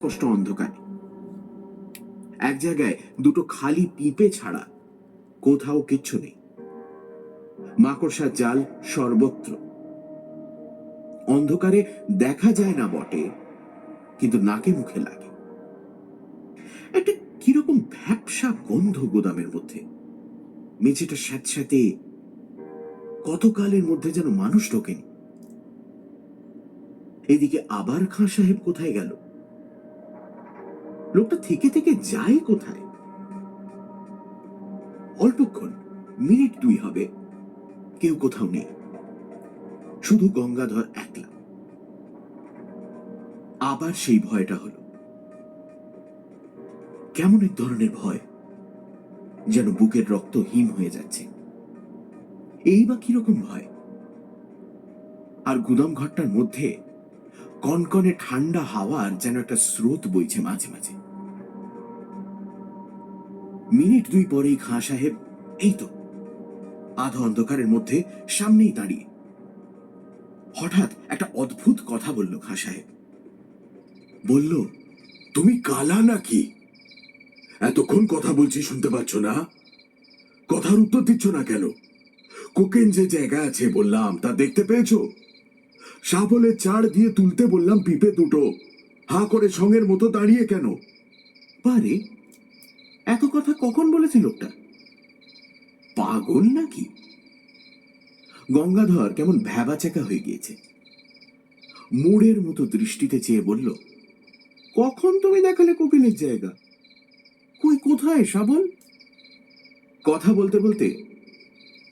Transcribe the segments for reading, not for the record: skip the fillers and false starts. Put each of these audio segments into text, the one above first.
স্পষ্ট অন্ধকার। এক জায়গায় দুটো খালি পিঁপে ছাড়া কোথাও কিচ্ছু নেই। মাকড়সার জাল সর্বত্র। অন্ধকারে দেখা যায় না বটে, কিন্তু নাকে মুখে লাগে। একটা কিরকম ভ্যাপসা গন্ধ গোদামের মধ্যে। মেঝেটা স্যাঁতস্যাঁতে, কতকালের মধ্যে যেন মানুষ ঢোকেনি। এদিকে আবার খাঁ সাহেব কোথায় গেল? লোকটা থেকে থেকে যায় কোথায়? অল্পক্ষণ, মিনিট 2 হবে, কেউ কোথাও নেই, শুধু গঙ্গাধর একলা। আবার সেই ভয়টা হলো। কেমন এক ধরনের ভয়, যেন বুকের রক্ত হিম হয়ে যাচ্ছে। এই বা কিরকম ভয়? আর গুদাম ঘরটার মধ্যে কনকনে ঠান্ডা হাওয়ার যেন একটা স্রোত বইছে মাঝে মাঝে। মিনিট 2 পরেই খাঁ সাহেব এই তো আধো অন্ধকারের মধ্যে সামনেই দাঁড়িয়ে। হঠাৎ একটা অদ্ভুত কথা বলল খাঁ সাহেব। বলল, তুমি কালা নাকি? এতক্ষণ কথা বলছি, শুনতে পাচ্ছ না? কথার উত্তর দিচ্ছ না কেন? কোকেন যে জায়গা আছে বললাম, তা দেখতে পেয়েছো? শাবলের চার দিয়ে তুলতে বললাম পিপে দুটো, হা করে সঙ্গের মতো দাঁড়িয়ে কেন? পারে, এত কথা কখন বলেছে লোকটা? পাগল নাকি? গঙ্গাধর কেমন ভ্যাবাচেকা হয়ে গিয়েছে। মোড়ের মতো দৃষ্টিতে চেয়ে বলল, কখন তুমি দেখালে কোকিলের জায়গা? কই, কোথায় শাবল? কথা বলতে বলতে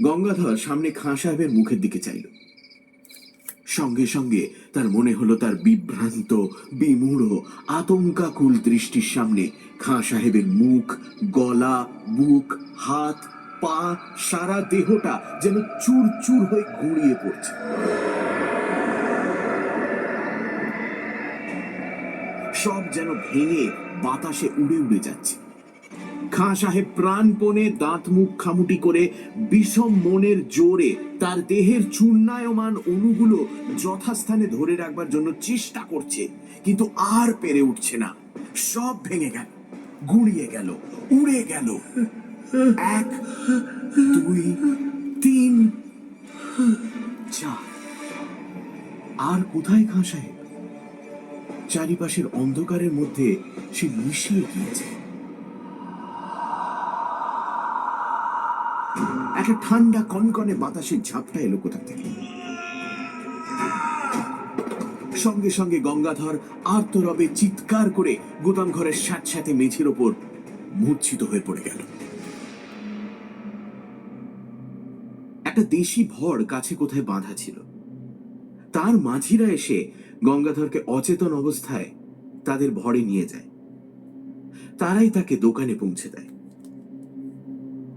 গঙ্গাধর সামনে খাঁ সাহেবের মুখের দিকে চাইল। সঙ্গে সঙ্গে তার মনে হলো তার বিভ্রান্ত, বিমূঢ়, আতঙ্কাকুল দৃষ্টির সামনে খাঁ সাহেবের মুখ, গলা, বুক, হাত, পা, সারা দেহটা যেন চুর চুর হয়ে গুঁড়িয়ে পড়ছে। সব যেন ভেঙে বাতাসে উড়ে উড়ে যাচ্ছে। খাঁ সাহেব প্রাণপণে দাঁত মুখ খামুটি করে বিষম মনের জোরে তার দেহের চূর্ণায়মান অণুগুলো যথাস্থানে ধরে রাখবার জন্য চেষ্টা করছে, কিন্তু আর পেরে উঠছে না। সব ভেঙে গেল, গুঁড়িয়ে গেল, উড়ে গেল। 1, 2, 3, 4। আর কোথায় খাঁ সাহেব? চারিপাশের অন্ধকারের মধ্যে সে মিশিয়ে গিয়েছে। একটা ঠান্ডা কনকনে বাতাসের ঝাপটা এলো কোথা থেকে। সঙ্গে সঙ্গে গঙ্গাধর আর্তরবে চিৎকার করে গুদাম ঘরের স্যাঁতস্যাঁতে মেঝের ওপর মূর্ছিত হয়ে পড়ে গেল। একটা দেশি ভড় কাছে কোথায় বাঁধা ছিল। তার মাঝিরা এসে গঙ্গাধরকে অচেতন অবস্থায় তাদের ভড়ে নিয়ে যায়। তারাই তাকে দোকানে পৌঁছে দেয়।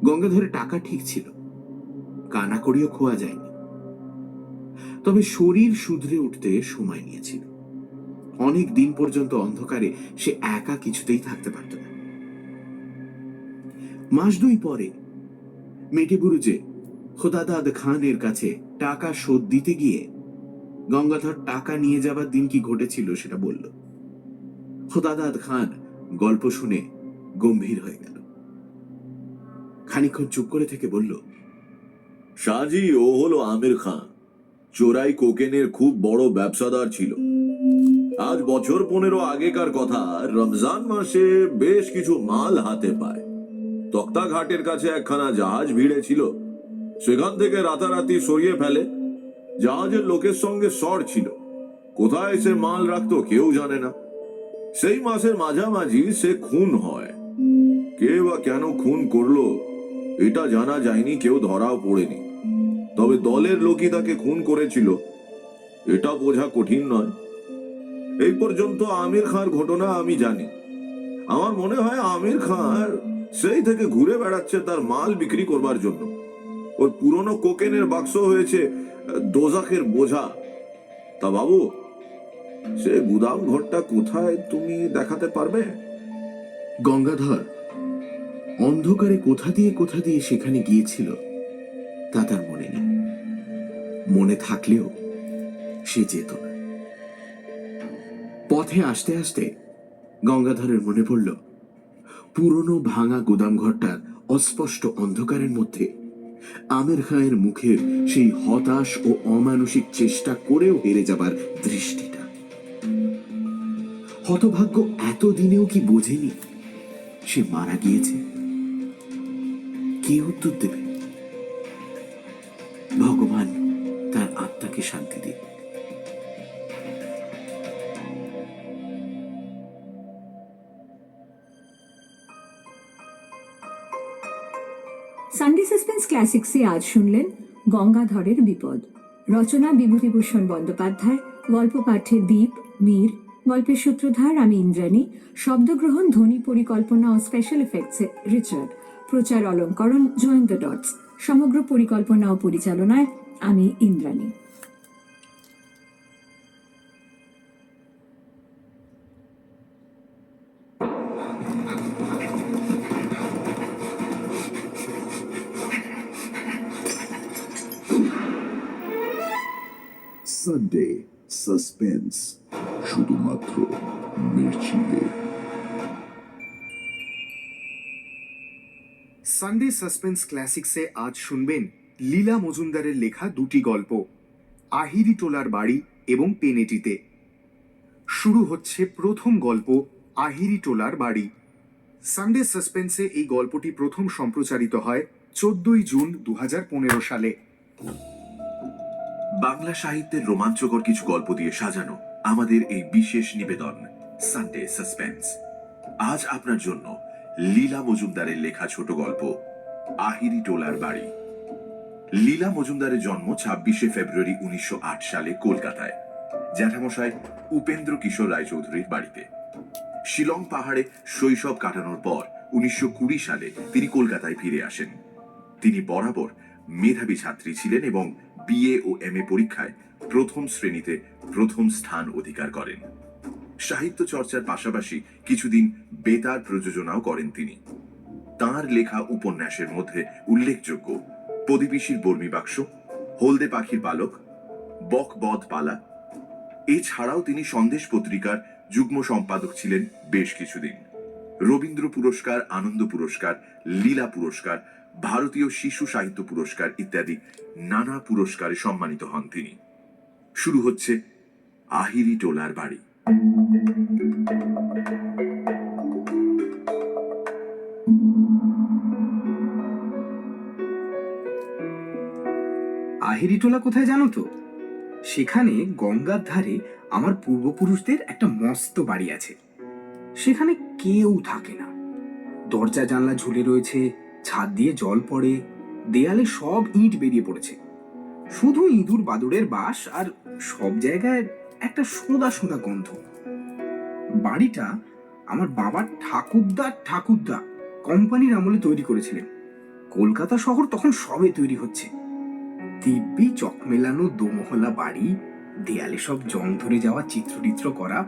গঙ্গাধরের টাকা ঠিক ছিল, কানাকড়িও খোয়া যায়নি, তবে শরীর শুধরে উঠতে সময় নিয়েছিল। অনেক দিন পর্যন্ত অন্ধকারে সে একা কিছুতেই থাকতে পারত না। মাস 2 পরে মেটেবুরুজে খোদাদাদ খানের কাছে টাকা শোধ দিতে গিয়ে গঙ্গাধর টাকা নিয়ে যাবার দিন কি ঘটেছিল সেটা বলল। খোদাদাদ খান গল্প শুনে গম্ভীর হয়ে গেল। খানিকক্ষণ চুপ করে থেকে বলল, শাহজি, ও হলো আমির খান। চোরাই কোকেনের খুব বড় ব্যবসাদার ছিল। আজ বছর 15 আগেকার কথা, রমজান মাসে বেশ কিছু মাল হাতে পায়। তক্তা ঘাটের কাছে একখানা জাহাজ ভিড়ে ছিল, সেখান থেকে রাতারাতি সরিয়ে ফেলে। জাহাজের লোকের সঙ্গে সর ছিল, কোথায় সে মাল রাখতো কেউ জানে না। সেই মাসের মাঝামাঝি সে খুন হয়। কে বা কেন খুন করলো এটা জানা যায়নি, কেউ ধরাও পড়েনি। তবে দলের লোকই তাকে খুন করেছিল এটা বোঝা কঠিন নয়। এই পর্যন্ত আমির খাঁর ঘটনা আমি জানি। আমার মনে হয় আমির খাঁ সেই থেকে ঘুরে বেড়াচ্ছে তার মাল বিক্রি করবার জন্য। ওর পুরনো কোকেনের বাক্স হয়েছে দোজাখের বোঝা। তা বাবু, সে গুদাম ঘরটা কোথায় তুমি দেখাতে পারবে? গঙ্গাধর অন্ধকারে কোথা দিয়ে সেখানে গিয়েছিল তা তার মনে নেই। মনে থাকলেও সে যেত না। পথে আসতে আসতে গঙ্গাধরের মনে পড়ল পুরনো ভাঙা গুদামঘরটার অস্পষ্ট অন্ধকারের মধ্যে আমির খাঁয়ের মুখের সেই হতাশ ও অমানসিক চেষ্টা করেও হেরে যাবার দৃষ্টিটা। হতভাগ্য এতদিনেও কি বোঝেনি সে মারা গিয়েছে? কে উত্তর দেবে? ভগবান তার আত্মাকে শান্তি দিন। সানডে সাসপেন্স ক্লাসিক্সে আজ শুনলেন গঙ্গাধরের বিপদ। রচনা বিভূতিভূষণ বন্দ্যোপাধ্যায়, গল্প পাঠে দীপ, মীর, গল্পের সূত্রধার আমি ইন্দ্রাণী, শব্দগ্রহণ, ধ্বনি পরিকল্পনা ও স্পেশাল এফেক্টসে রিচার্ড, প্রচার অলঙ্করণ জয়েন দ্য ডটস, সমগ্র পরিকল্পনা ও পরিচালনায় আমি ইন্দ্রাণী। সানডে সাসপেন্স, শুধুমাত্র মির্চিতে। সানডে সাসপেন্স ক্লাসিক্সে আজ শুনবেন লীলা মজুমদারের লেখা দুটি গল্প, আহিরি টোলার বাড়ি এবং পেনেটিতে। শুরু হচ্ছে প্রথম গল্প, আহিরি টোলার বাড়ি। সানডে সাসপেন্সে এই গল্পটি প্রথম সম্প্রচারিত হয় 14 জুন 2015 সালে। বাংলা সাহিত্যের রোমাঞ্চকর কিছু গল্প দিয়ে সাজানো আমাদের এই বিশেষ নিবেদন সানডে সাসপেন্স। আজ আপনার জন্য লীলা মজুমদারের লেখা ছোট গল্প আহিরি টোলার বাড়ি। লীলা মজুমদারের জন্ম 26শে ফেব্রুয়ারি 1908 সালে কলকাতায়, জ্যাঠামশাই উপেন্দ্র কিশোর রায়চৌধুরীর বাড়িতে। শিলং পাহাড়ে শৈশব কাটানোর পর 1920 সালে তিনি কলকাতায় ফিরে আসেন। তিনি বরাবর মেধাবী ছাত্রী ছিলেন এবং বিএ ও এমএ পরীক্ষায় প্রথম শ্রেণীতে প্রথম স্থান অধিকার করেন। সাহিত্য চর্চার পাশাপাশি কিছুদিন বেতার প্রযোজনাও করেন তিনি। তাঁর লেখা উপন্যাসের মধ্যে উল্লেখযোগ্য প্রদীপিসির বর্মী বাক্স, হলদে পাখির বালক, বক বধ পালা। এছাড়াও তিনি সন্দেশ পত্রিকার যুগ্ম সম্পাদক ছিলেন বেশ কিছুদিন। রবীন্দ্র পুরস্কার, আনন্দ পুরস্কার, লীলা পুরস্কার, ভারতীয় শিশু সাহিত্য পুরস্কার ইত্যাদি নানা পুরস্কারে সম্মানিত হন তিনি। শুরু হচ্ছে আহিরি টোলার বাড়ি। আহিরিটোলা কোথায় জানো তো? সেখানে গঙ্গার ধারে আমার পূর্বপুরুষদের একটা মস্ত বাড়ি আছে। সেখানে কেউ থাকে না, দরজা জানলা ঝুলে রয়েছে, ছাদ দিয়ে জল পড়ে, দেয়ালে সব ইট বেরিয়ে পড়েছে, শুধু ইঁদুর বাদুড়ের বাস, আর সব জায়গায় একটা সোঁদা সোঁদা গন্ধ। বাড়িটা আমার বাবার ঠাকুরদা কোম্পানির আমলে তৈরি করেছিলেন। কলকাতা শহর তখন সবে তৈরি হচ্ছে। দিব্যি চকমেলানো দোমহলা বাড়ি, দেয়ালে সব জং ধরে যাওয়া চিত্রটিত্র করা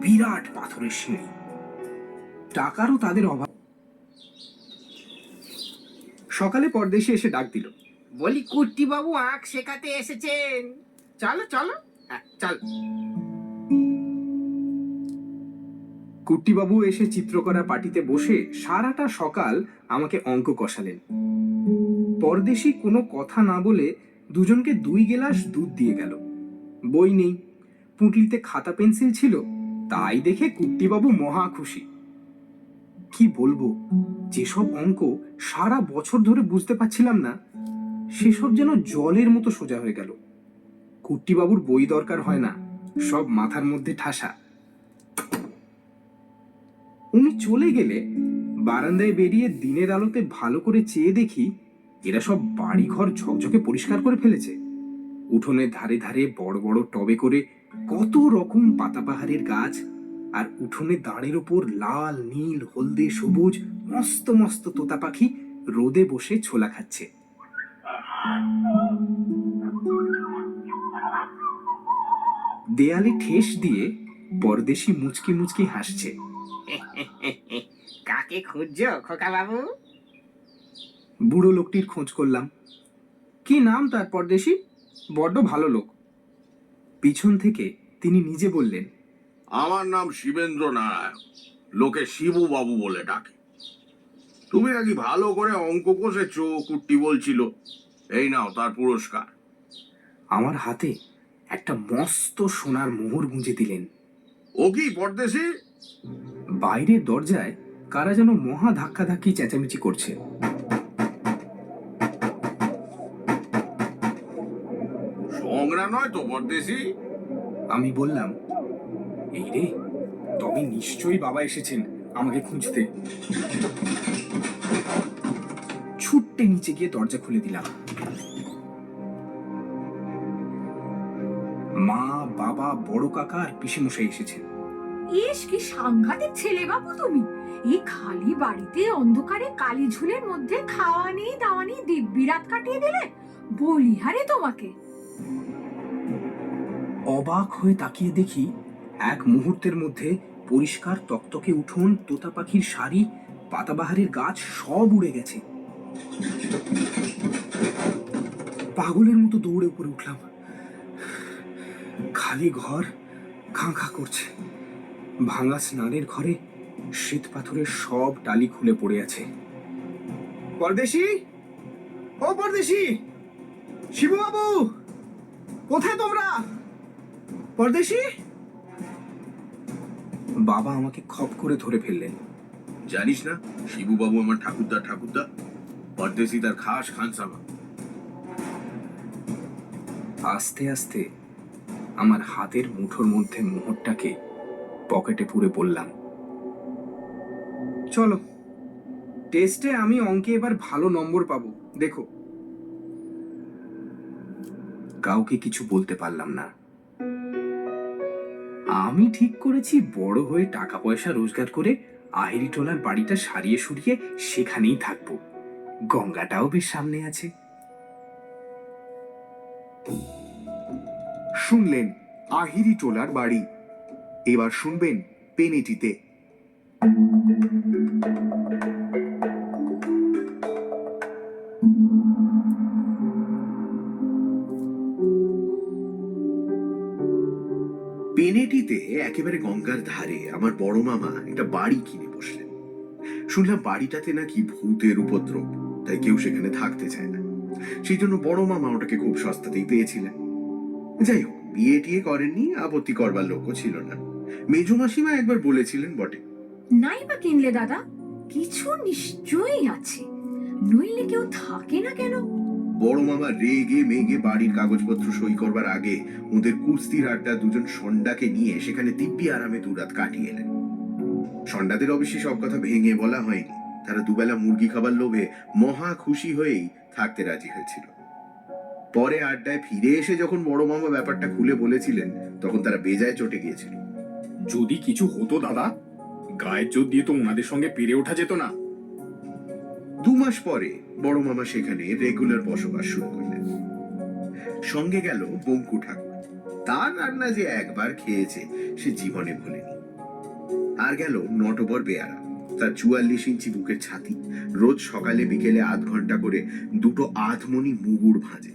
বিরাট পাথরের সিঁড়ি। টাকারও তাদের অভাব। সকালে পরদেশি এসে ডাক দিল, বলি কুট্টি বাবু আঁক শেখাতে এসেছেন, চলো চলো। চল। কুট্টিবাবু এসে চিত্রকরা পাটিতে বসে সারাটা সকাল আমাকে অঙ্ক কষালেন। পরদেশি কোনো কথা না বলে দুজনকে 2 গেলাস দুধ দিয়ে গেল। বই নেই, পুঁটলিতে খাতা পেন্সিল ছিল, তাই দেখে কুট্টিবাবু মহা খুশি। কি বলবো, যেসব অঙ্ক সারা বছর ধরে বুঝতে পারছিলাম না, সেসব যেন জলের মতো সোজা হয়ে গেল। কুট্টিবাবুর বই দরকার হয় না, সব মাথার মধ্যে ঠাসা। উনি চলে গেলে বারান্দায় বেরিয়ে দিনের আলোতে ভালো করে চেয়ে দেখি এরা সব বাড়িঘর ঝকঝকে পরিষ্কার করে ফেলেছে। উঠোনের ধারে ধারে বড় বড় টবে করে কত রকম পাতাবাহারের গাছ, আর উঠোনে দাঁড়ের ওপর লাল, নীল, হলদে, সবুজ মস্ত মস্ত তোতা পাখি রোদে বসে ছোলা খাচ্ছে। দেয়ালে ঠেস দিয়ে পরদেশি মুচকি মুচকি হাসছে। কাকে খুঁজছো খোকা বাবু? বুড়ো লোকটির খোঁজ করলাম। কি নাম তার? পরদেশি, বড্ড ভালো লোক। পিছন থেকে তিনি নিজে বললেন, আমার নাম শিবেন্দ্র নারায়ণ, লোকে শিবু বাবু বলে ডাকে। তুমি নাকি ভালো করে অঙ্ক কষেছো, কুট্টি বলছিল। এই নাও তার পুরস্কার। আমার হাতে একটা মস্ত সোনার মোহর গুঁজে দিলেন। ও কি পরদেশি? বাইরের দরজায় কারা যেন মহা ধাক্কাধাক্কি চেঁচামেচি করছে। সংগ্রা নয় তো পরদেশি? আমি বললাম, এই রে, তবে নিশ্চয়ই বাবা এসেছেন আমাকে খুঁজতে। ছুট্টে নিচে গিয়ে দরজা খুলে দিলাম। মা, বাবা, বড় কাকা আর পিসেমশাই এসেছেন। ইস, কি সাংঘাতিক ছেলে বাবু তুমি! এই খালি বাড়িতে অন্ধকারে কালি ঝুলের মধ্যে খাওয়া নেই দাওয়া নেই দিব্যি রাত কাটিয়ে দিলে, বলিহারে তোমাকে। অবাক হয়ে তাকিয়ে দেখি এক মুহূর্তের মধ্যে পরিষ্কার তকতকে উঠোন, তোতা পাখির শাড়ি, পাতাবাহারের গাছ সব উড়ে গেছে। পাগলের মতো দৌড়ে উপরে উঠলাম। খালি ঘর খাঁ খাঁ করছে। ভাঙা স্নানের ঘরে শ্বেত পাথরের সব টালি খুলে পড়ে আছে। পরদেশি, ও পরদেশি, শিবু বাবু, কোথায় তোমরা? পরদেশি! বাবা আমাকে খপ করে ধরে ফেললেন। জানিস না শিবু বাবু আমার ঠাকুরদা, পরদেশি তার খাস খানসামা। আস্তে আস্তে আমার হাতের মুঠোর মধ্যে মোহরটাকে পকেটে পুরে বললাম, চলো, টেস্টে আমি অঙ্কে এবার ভালো নম্বর পাবো, দেখো। কাউকে কিছু বলতে পারলাম না। আমি ঠিক করেছি বড় হয়ে টাকা পয়সা রোজগার করে আহিরিটোলার বাড়িটা সারিয়ে সুরিয়ে সেখানেই থাকবো। গঙ্গাটাও বেশ সামনে আছে। শুনলেন আহিরি টোলার বাড়ি। এবার শুনবেন পেনেটিতে। পেনেটিতে একেবারে গঙ্গার ধারে আমার বড় মামা একটা বাড়ি কিনে বসলেন। শুনলাম বাড়িটাতে নাকি ভূতের উপদ্রব, তাই কেউ সেখানে থাকতে চায় না। সেই জন্য বড় মামা ওটাকে খুব সস্তাতেই পেয়েছিলেন। যাই হোক, বিয়ে টিয়ে করেননি, আপত্তি করবার লোকও ছিল না। মেজো মাসিমা একবার বলেছিলেন বটে, নাই বা কিনলে দাদা, কিছু নিশ্চয়ই আছে, নইলে কেউ থাকে না কেন? বড় মামা রেগে মেগে বাড়ির কাগজপত্র সই করবার আগে ওদের কুস্তির আড্ডা দুজন সন্ডাকে নিয়ে সেখানে দিব্যি আরামে দুরাত কাটিয়ে এলেন। সন্ডাদের অবশ্যই সব কথা ভেঙে বলা হয়নি। তারা দুবেলা মুরগি খাবার লোভে মহা খুশি হয়েই থাকতে রাজি হয়েছিল। পরে আড্ডায় ফিরে এসে যখন বড় মামা ব্যাপারটা খুলে বলেছিলেন, তখন তারা বেজায় চটে গিয়েছিল। যদি কিছু হতো দাদা, গায়ের জোর দিয়ে তো ওনাদের সঙ্গে পেরে ওঠা যেত না। 2 মাস পরে বড় মামা সেখানে রেগুলার বসবাস শুরু করলেন। সঙ্গে গেল বঙ্কু ঠাকুর। তার রান্না যে একবার খেয়েছে সে জীবনে ভোলেনি। আর গেল নটবর বেয়ারা, তার 44 ইঞ্চি বুকের ছাতি, রোজ সকালে বিকেলে আধ ঘন্টা করে 2 আধমনি মুগুর ভাঁজে।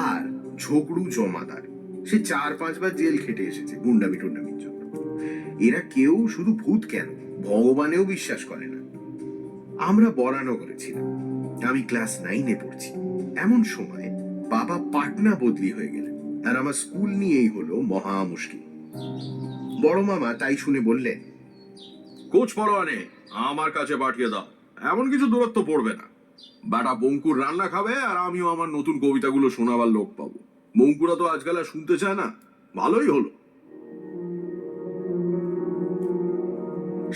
আর ঝগড়ু জমাদার, সে 4-5 বার জেল খেটে এসেছে গুন্ডামি টুন্ডামির জন্য। এরা কেউ শুধু ভূত কেন, ভগবানেও বিশ্বাস করে না। আমরা বরানগরে ছিলাম, আমি ক্লাস 9-এ পড়ছি। এমন সময় বাবা পাটনা বদলি হয়ে গেলেন, আর আমার স্কুল নিয়েই হলো মহা মুশকিল। বড় মামা তাই শুনে বললেন, কোচ পরোয়ানে আমার কাছে পাঠিয়ে দাও, এমন কিছু দূরত্ব পড়বে না। বেটা বঙ্কুর রান্না খাবে, আর আমিও আমার নতুন কবিতাগুলো শোনাবার লোক পাবো। বঙ্কুরা তো আজকাল আর শুনতে চায় না। ভালোই হলো।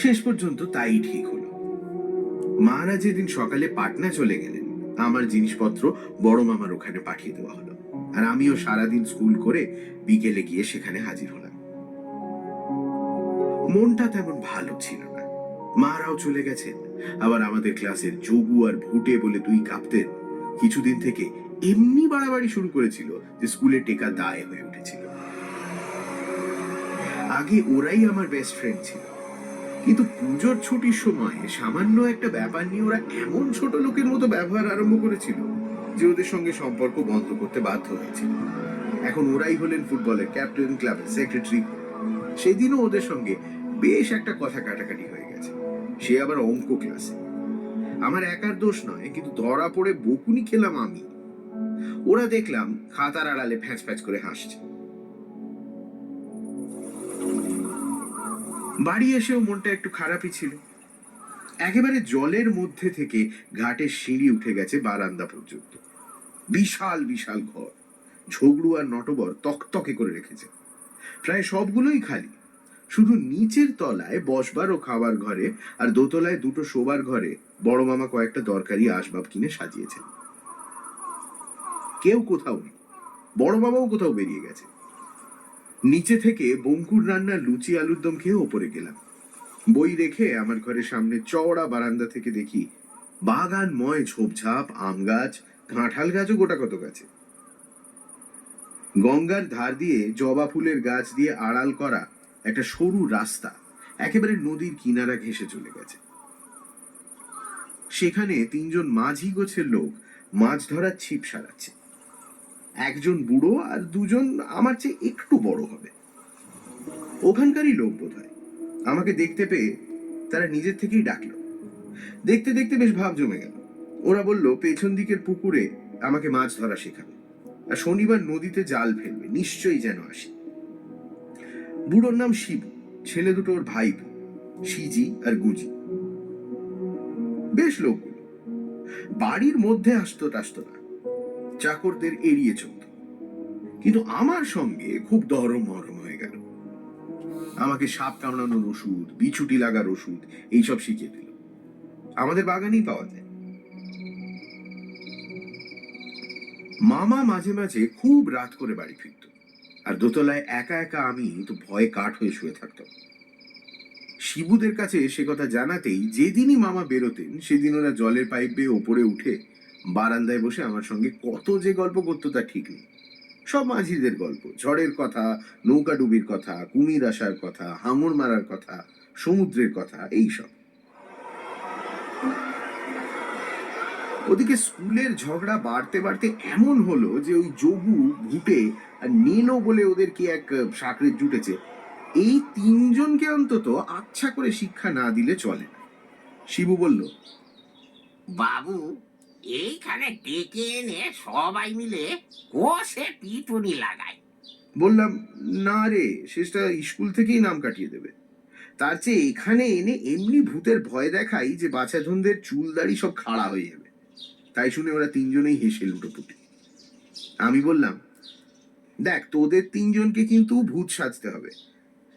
শেষ পর্যন্ত তাই ঠিক হলো। মারা যেদিন সকালে পাটনা চলে গেলেন, আমার জিনিসপত্র বড় মামার ওখানে পাঠিয়ে দেওয়া হলো, আর আমিও সারাদিন স্কুল করে বিকেলে গিয়ে সেখানে হাজির হলাম। মনটা তেমন ভালো ছিল না। মারাও চলে গেছেন, আবার আমাদের ক্লাসের যোগু আর ভুটে বলে 2 কাপ্তেন কিছুদিন থেকে এমনি বাড়াবাড়ি শুরু করেছিল যে স্কুলে টেকা দায় হয়ে উঠেছিল। আগে ওরাই আমার বেস্ট ফ্রেন্ড ছিল, কিন্তু পুজোর ছুটির সময় সামান্য একটা ব্যাপার নিয়ে ওরা এমন ছোট লোকের মতো ব্যবহার আরম্ভ করেছিল যে ওদের সঙ্গে সম্পর্ক বন্ধ করতে বাধ্য হয়েছিল। এখন ওরাই হলেন ফুটবলের ক্যাপ্টেন, ক্লাবের সেক্রেটারি। সেদিনও ওদের সঙ্গে বেশ একটা কথা কাটাকাটি হয়ে গেছে, সে আবার অঙ্ক ক্লাসে। আমার একার দোষ নয়, কিন্তু ধরা পড়ে বকুনি খেলাম আমি। ওরা দেখলাম খাতার আড়ালে ফ্যাঁচ ফ্যাঁচ করে হাসছে। বাড়ি এসেও মনটা একটু খারাপই ছিল। একেবারে জলের মধ্যে থেকে ঘাটের সিঁড়ি উঠে গেছে বারান্দা পর্যন্ত। বিশাল বিশাল ঘর, ঝগড়ু আর নটবর তকতকে করে রেখেছে। প্রায় সবগুলোই খালি, শুধু নিচের তলায় বসবার ও খাবার ঘরে আর দোতলায় দুটো শোবার ঘরে বড় মামা কয়েকটা দরকারি আসবাব কিনে সাজিয়েছেন। কেউ কোথাও নেই, বড় বাবাও কোথাও বেরিয়ে গেছে। নিচে থেকে বঙ্কুর রান্নার লুচি আলুর দম খেয়ে ওপরে গেলাম। বই রেখে আমার ঘরের সামনে চওড়া বারান্দা থেকে দেখি বাগানময় ঝোপঝাপ, আম গাছ, কাঁঠাল গাছও গোটা কত গাছে। গঙ্গার ধার দিয়ে জবা ফুলের গাছ দিয়ে আড়াল করা একটা সরু রাস্তা একেবারে নদীর কিনারা ঘেঁষে চলে গেছে। সেখানে তিনজন মাঝি গোছের লোক মাছ ধরার ছিপ সারাচ্ছে। একজন বুড়ো আর দুজন আমার চেয়ে একটু বড় হবে, ওখানকারই লোক বোধ হয়। আমাকে দেখতে পেয়ে তারা নিজের থেকেই ডাকলো। দেখতে দেখতে বেশ ভাব জমে গেল। ওরা বলল পেছন দিকের পুকুরে আমাকে মাছ ধরা শেখাবে, আর শনিবার নদীতে জাল ফেলবে, নিশ্চয়ই যেন আসি। বুড়োর নাম শিবু, ছেলে দুটো ওর ভাই, সিজি আর গুজি। বেশ লোকগুলো, বাড়ির মধ্যে আসতো টাসতো না, চাকরদের এড়িয়ে চলত। কিন্তু আমার সঙ্গে খুব দরম মরম হয়ে গেল। আমাকে সাপ কামড়ানোর ওষুধ, বিছুটি লাগার ওষুধ এইসব শিখিয়ে দিল। আমাদের বাগানেই পাওয়া যায়। মামা মাঝে মাঝে খুব রাত করে বাড়ি ফিরত, আর দোতলায় একা একা আমি তো ভয়ে কাঠ হয়ে শুয়ে থাকতাম। শিবুদের কাছে সে কথা জানাতেই যেদিনই মামা বেরোতেন সেদিন ওরা জলের পাইপ বেয়ে ওপরে উঠে বারান্দায় বসে আমার সঙ্গে কত যে গল্প করতো তা ঠিক নেই। সব মাঝিদের গল্প, ঝড়ের কথা, নৌকা ডুবির কথা, কুমির আসার কথা, হাঙর মারার কথা, সমুদ্রের কথা, এইসব। ওদিকে স্কুলের ঝগড়া বাড়তে বাড়তে এমন হলো যে ওই যোগু, ভুটে আর নীলো বলে ওদের কি এক সাকরেত জুটেছে, এই তিনজনকে অন্তত আচ্ছা করে শিক্ষা না দিলে চলে না। শিবু বলল, বাবু, এইখানে ডেকে এনে সবাই মিলে কষে পিটুনি লাগায়। বললাম, না রে, শেষটা স্কুল থেকেই নাম কাটিয়ে দেবে। তার চেয়ে এখানে এনে এমনি ভূতের ভয় দেখাই যে বাছাধনদের চুল দাড়ি সব খাড়া হয়ে যাবে। তাই শুনে ওরা তিনজনেই হেসে লুটোপুটি। আমি বললাম, দেখ, তোদের তিনজনকে কিন্তু ভূত সাজতে হবে,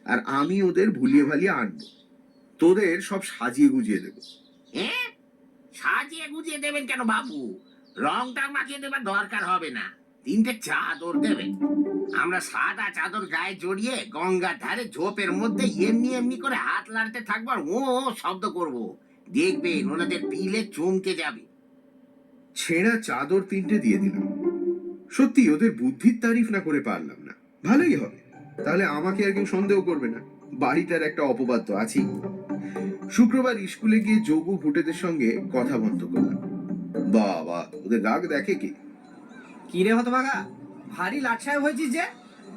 আর আমি ওদের ভুলিয়ে ভালিয়ে আনবো। তোদের সব সাজিয়ে গুজিয়ে দেবো। হ্যাঁ, সাজিয়ে গুজিয়ে দেবেন কেন বাবু? রংটা মাখিয়ে দেবার দরকার হবে না, তিনটে চাদর দেবেন। আমরা সাদা চাদর গায়ে জড়িয়ে গঙ্গার ধারে ঝোপের মধ্যে এমনি এমনি করে হাত লাড়তে থাকবো আর ও শব্দ করব। দেখবেন ওনাদের পিলে চমকে যাবে। ছেঁড়া চাদর তিনটে দিয়ে দিলাম। সত্যি ওদের বুদ্ধির তারিফ না করে পারলাম না। ভালোই হবে, তাহলে আমাকে আর কেউ সন্দেহ করবে না। বাড়িটার একটা অপবাদ তো আছেই। শুক্রবার স্কুলে গিয়ে যোগু ভুটেদের সঙ্গে কথা বন্ধ করলাম। বাবা, ওদের রাগ দেখে কে। কি রে হতভাগা, ভারী লাট সাহেব হয়েছিস যে,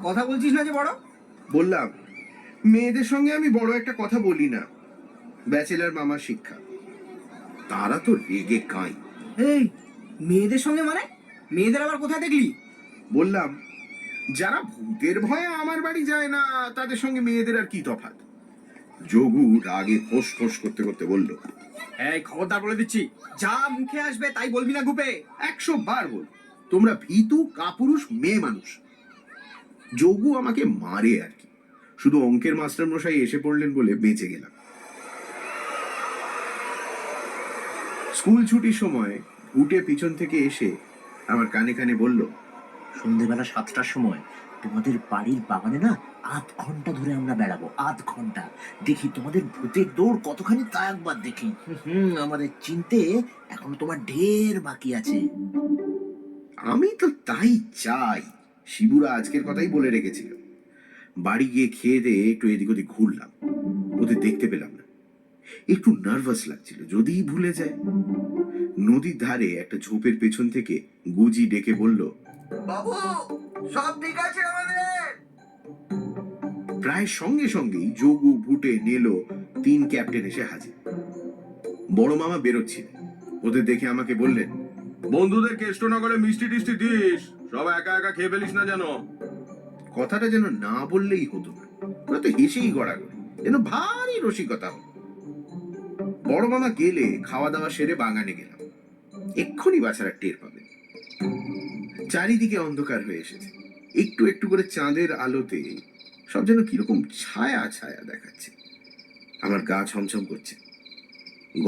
কথা বলছিস না যে বড়? বললাম, মেয়েদের সঙ্গে আমি বড় একটা কথা বলি না, ব্যাচেলার মামার শিক্ষা। তারা তো রেগে কাঁই। এই, মেয়েদের সঙ্গে মানে? মেয়েদের আবার কোথায় দেখলি? বললাম, যারা ভূতের ভয়ে আমার বাড়ি যায় না তাদের সঙ্গে মেয়েদের আর কি তফাৎ। যোগু রাগে ফোঁস ফোঁস করতে করতে বলল, এই, খবরদার বলে দিচ্ছি, যা মুখে আসবে তাই বলবি না গুপে। 100 বার বল, তোমরা ভীতু কাপুরুষ মেয়ে মানুষ। যোগু আমাকে মারে আর কি, শুধু অঙ্কের মাস্টার মশাই এসে পড়লেন বলে বেঁচে গেলাম। স্কুল ছুটির সময় ভুটে পিছন থেকে এসে আমার কানে কানে বলল, সন্ধ্যেবেলা 7টার সময় তোমাদের বাড়ির বাগানে না আধ ঘন্টা ধরে আমরা বেড়াবো, আধ ঘন্টা। দেখি তোমাদের ভূতের দৌড় কতখানি তা একবার দেখি। আমাদের চিনতে এখনো তোমার ঢের বাকি আছে। আমি তো তাই চাই। শিবুরা আজকের কথাই বলে রেখেছিল। বাড়ি গিয়ে খেয়ে দিয়ে একটু এদিক ওদিক ঘুরলাম, ওদের দেখতে পেলাম না। একটু নার্ভাস লাগছিল যদি ভুলে যায়। নদীর ধারে একটা ঝোপের পেছন থেকে গুজি ডেকে বলল, বাবু, সব ঠিক আছে আমাদের? প্রায় সঙ্গে সঙ্গেই যোগু, ভুটে, নেলো 3 ক্যাপ্টেন এসে হাজির। বড় মামা বেরোচ্ছিলেন, ওদের দেখে আমাকে বললেন, বন্ধুদের কেষ্টনগরে মিষ্টি টিষ্টি দিস, সব একা একা খেয়ে ফেলিস না যেন। কথাটা যেন না বললেই হতো না, ওরা তো হেসেই গড়াগড়ি, যেন ভারী রসিকতা হতো। বড় মামা গেলে খাওয়া দাওয়া সেরে বাগানে গেলাম। এক্ষুনি বাছারা টের পাবে। চারিদিকে অন্ধকার হয়ে এসেছে, একটু একটু করে চাঁদের আলোতে সব যেন কিরকম ছায়া ছায়া দেখাচ্ছে। আমার গা ছমছম করছে।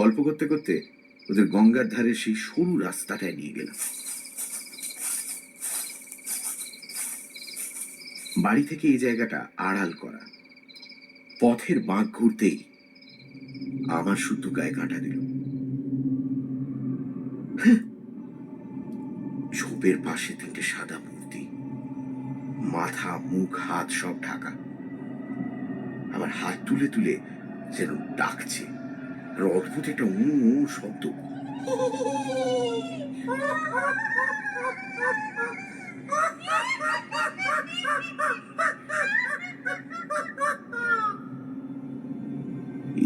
গল্প করতে করতে ওদের গঙ্গার ধারে সেই সরু রাস্তাটায় নিয়ে গেলাম। বাড়ি থেকে এই জায়গাটা আড়াল করা। পথের বাঁক ঘুরতেই আমার শুদ্ধ গায়ে কাঁটা দিল। ঝোপের পাশে 3টে সাদা মূর্তি, মাথা, মুখ, হাত সব ঢাকা। আবার হাত তুলে তুলে যেন ডাকছে, আর অদ্ভুত একটা শব্দ।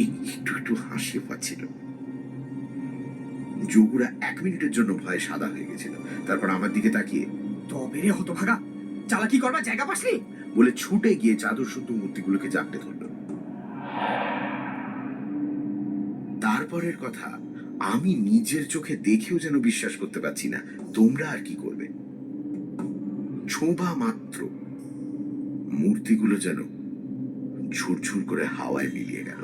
একটু একটু হাসি পাচ্ছিল। যোগুরা 1 মিনিটের জন্য ভয়ে সাদা হয়ে গেছিল, তারপর আমার দিকে তাকিয়ে, তবে রে হতভাগা, চালাকি করবার জায়গা পাসনি? বলে ছুটে গিয়ে চাদর শুদ্ধ মূর্তিগুলোকে জাপটে ধরল। তারপরের কথা আমি নিজের চোখে দেখেও যেন বিশ্বাস করতে পারছি না। তোমরা আর কি করবে? ছোঁবা মাত্র মূর্তিগুলো যেন ঝুরঝুর করে হাওয়ায় মিলিয়ে গেল।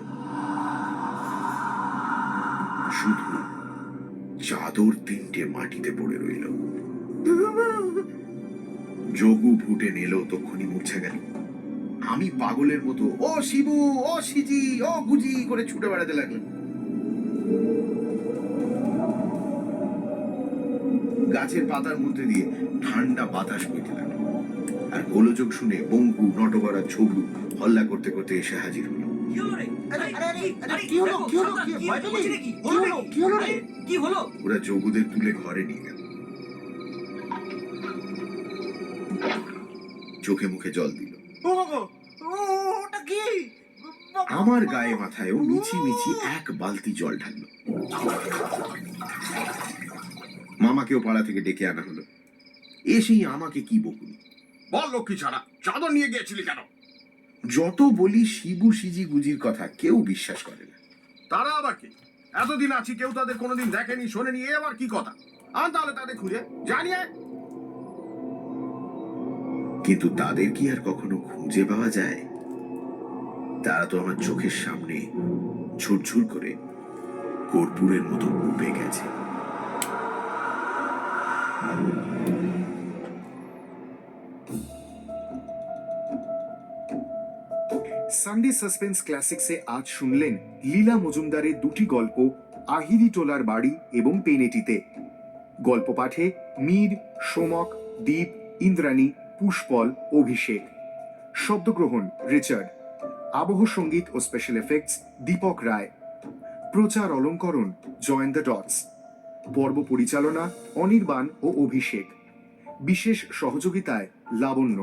শুধু চাদর 3টে মাটিতে পড়ে রইল। যোগু, ভুটে, নেলো তক্ষুনি মূর্ছা গেল। আমি পাগলের মতো ও শিবু, ও সিজি, ও গুজি করে ছুটে বেড়াতে লাগলাম। গাছের পাতার মধ্যে দিয়ে ঠান্ডা বাতাস বইতে লাগলো, আর গোলযোগ শুনে বঙ্কু, নটবরা, ছবু হল্লা করতে করতে এসে হাজির হলো। ওরা যোগুদের তুলে ঘরে নিয়ে গেল। চোখে মুখে জল দিল। আমার গায়ে মাথায়ও মিছি মিছি 1 বালতি জল ঢাললো। মামাকেও পাড়া থেকে ডেকে আনা হলো। এসেই আমাকে কি বকুনি। বল লক্ষ্মী ছাড়া, চাদর নিয়ে গিয়েছিলি কেন? যত বলি শিবু, সিজি, গুজির কথা কেউ বিশ্বাস করে না। তারা আবার কি? এতদিন আছি, কেউ তাদের কোনোদিন দেখেনি, শোনেনি, এ আবার কি কথা? আন তাহলে তাদের খুঁজে জানিয়ে। কিন্তু তাদের কি আর কখনো খুঁজে পাওয়া যায়? তারা তো আমার চোখের সামনে ঝুরঝুর করে কর্পূরের মতো উবে গেছে। সানডে সাসপেন্স ক্লাসিক্সে আজ শুনলেন লীলা মজুমদারের 2টি গল্প, আহিরি টোলার বাড়ি এবং পেনেটিতে। গল্প পাঠে মীর, সোমক, দীপ, ইন্দ্রাণী, পুষ্পল, অভিষেক। শব্দগ্রহণ রিচার্ড। আবহ সঙ্গীত ও স্পেশাল এফেক্টস দীপক রায়। প্রচার অলঙ্করণ জয়েন দ্য ডটস। পর্ব পরিচালনা অনির্বাণ ও অভিষেক। বিশেষ সহযোগিতায় লাবণ্য।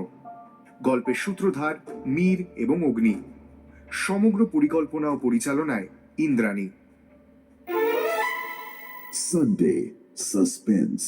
গল্পের সূত্রধার মীর এবং অগ্নি। সমগ্র পরিকল্পনা ও পরিচালনায় ইন্দ্রাণী। Sunday Suspense.